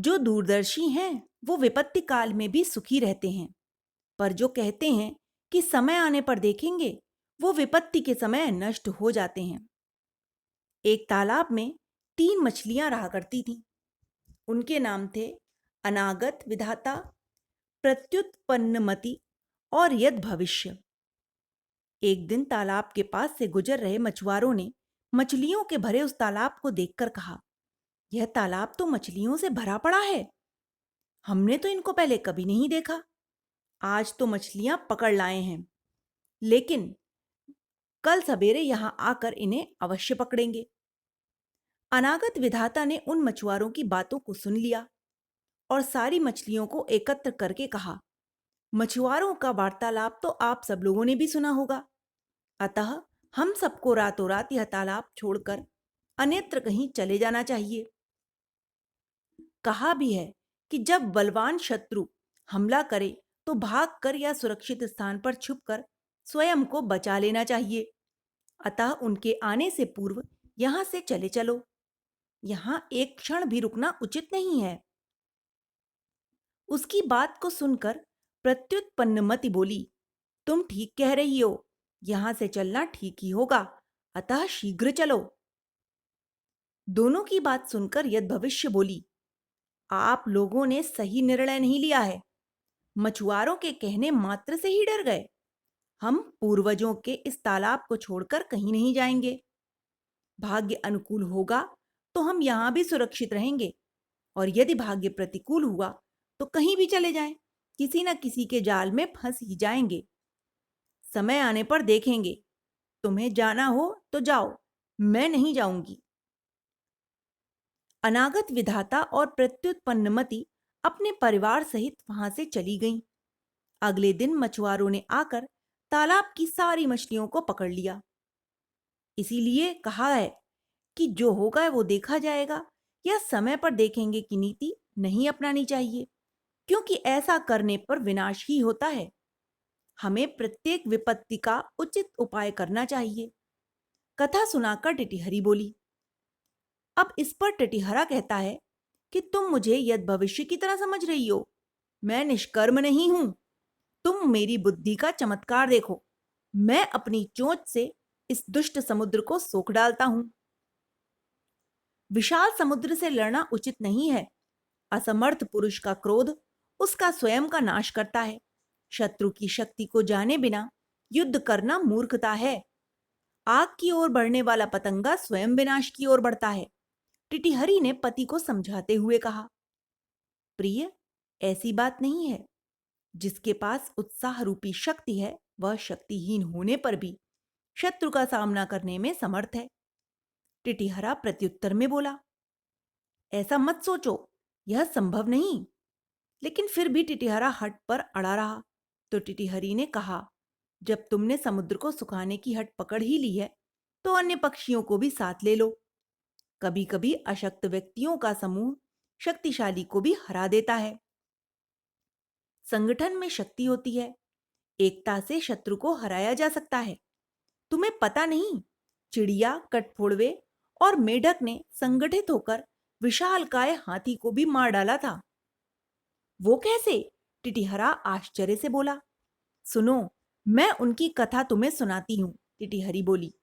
जो दूरदर्शी हैं वो विपत्ति काल में भी सुखी रहते हैं, पर जो कहते हैं कि समय आने पर देखेंगे, वो विपत्ति के समय नष्ट हो जाते हैं। एक तालाब में 3 मछलियां रहा करती थीं। उनके नाम थे अनागत विधाता, प्रत्युत्पन्नमति और यद भविष्य। एक दिन तालाब के पास से गुजर रहे मछुआरों ने मछलियों के भरे उस तालाब को देखकर कहा, यह तालाब तो मछलियों से भरा पड़ा है। हमने तो इनको पहले कभी नहीं देखा। आज तो मछलियां पकड़ लाए हैं, लेकिन कल सवेरे यहां आकर इन्हें अवश्य पकड़ेंगे। अनागत विधाता ने उन मछुआरों की बातों को सुन लिया और सारी मछलियों को एकत्र करके कहा, मछुआरों का वार्तालाप तो आप सब लोगों ने भी सुना होगा, अतः हम सबको रातों रात यह तालाब छोड़कर अन्यत्र कहीं चले जाना चाहिए। कहा भी है कि जब बलवान शत्रु हमला करे तो भागकर या सुरक्षित स्थान पर छुपकर स्वयं को बचा लेना चाहिए। अतः उनके आने से पूर्व यहां से चले चलो। यहां एक क्षण भी रुकना उचित नहीं है। उसकी बात को सुनकर प्रत्युत्पन्नमति बोली, तुम ठीक कह रही हो, यहां से चलना ठीक ही होगा, अतः शीघ्र चलो। दोनों की बात सुनकर यद भविष्य बोली, आप लोगों ने सही निर्णय नहीं लिया है। मछुआरों के कहने मात्र से ही डर गए। हम पूर्वजों के इस तालाब को छोड़कर कहीं नहीं जाएंगे। भाग्य अनुकूल होगा तो हम यहां भी सुरक्षित रहेंगे, और यदि भाग्य प्रतिकूल हुआ तो कहीं भी चले जाएं, किसी न किसी के जाल में फंस ही जाएंगे। समय आने पर देखेंगे। तुम्हें जाना हो तो जाओ, मैं नहीं जाऊंगी। अनागत विधाता और प्रत्युत्पन्नमति अपने परिवार सहित वहां से चली गईं। अगले दिन मछुआरों ने आकर तालाब की सारी मछलियों को पकड़ लिया। इसीलिए कहा है कि जो होगा वो देखा जाएगा, या समय पर देखेंगे की नीति नहीं अपनानी चाहिए, क्योंकि ऐसा करने पर विनाश ही होता है। हमें प्रत्येक विपत्ति का उचित उपाय करना चाहिए। कथा सुनाकर टिटिहरी बोली। अब इस पर टिटिहरा कहता है कि तुम मुझे यद भविष्य की तरह समझ रही हो। मैं निष्कर्म नहीं हूं। तुम मेरी बुद्धि का चमत्कार देखो। मैं अपनी चोंच से इस दुष्ट समुद्र को सोख डालता हूं। विशाल समुद्र से लड़ना उचित नहीं है। असमर्थ पुरुष का क्रोध उसका स्वयं का नाश करता है। शत्रु की शक्ति को जाने बिना युद्ध करना मूर्खता है। आग की ओर बढ़ने वाला पतंगा स्वयं विनाश की ओर बढ़ता है। टिटिहरी ने पति को समझाते हुए कहा, प्रिय, ऐसी बात नहीं है। जिसके पास उत्साह रूपी शक्ति है, वह शक्तिहीन होने पर भी शत्रु का सामना करने में समर्थ है। टिटिहरा प्रत्युत्तर में बोला, ऐसा मत सोचो, यह संभव नहीं। लेकिन फिर भी टिटिहरा हट पर अड़ा रहा। तो टिटिहरी ने कहा, जब तुमने समुद्र को सुखाने की हट पकड़ ही ली है, तो अन्य पक्षियों को भी साथ ले लो। कभी कभी अशक्त व्यक्तियों का समूह शक्तिशाली को भी हरा देता है। संगठन में शक्ति होती है। एकता से शत्रु को हराया जा सकता है। तुम्हें पता नहीं, चिड़िया, कठफोड़वे और मेढक ने संगठित होकर विशालकाय हाथी को भी मार डाला था। वो कैसे? टिटिहरा आश्चर्य से बोला। सुनो, मैं उनकी कथा तुम्हें सुनाती हूं, टिटिहरी बोली।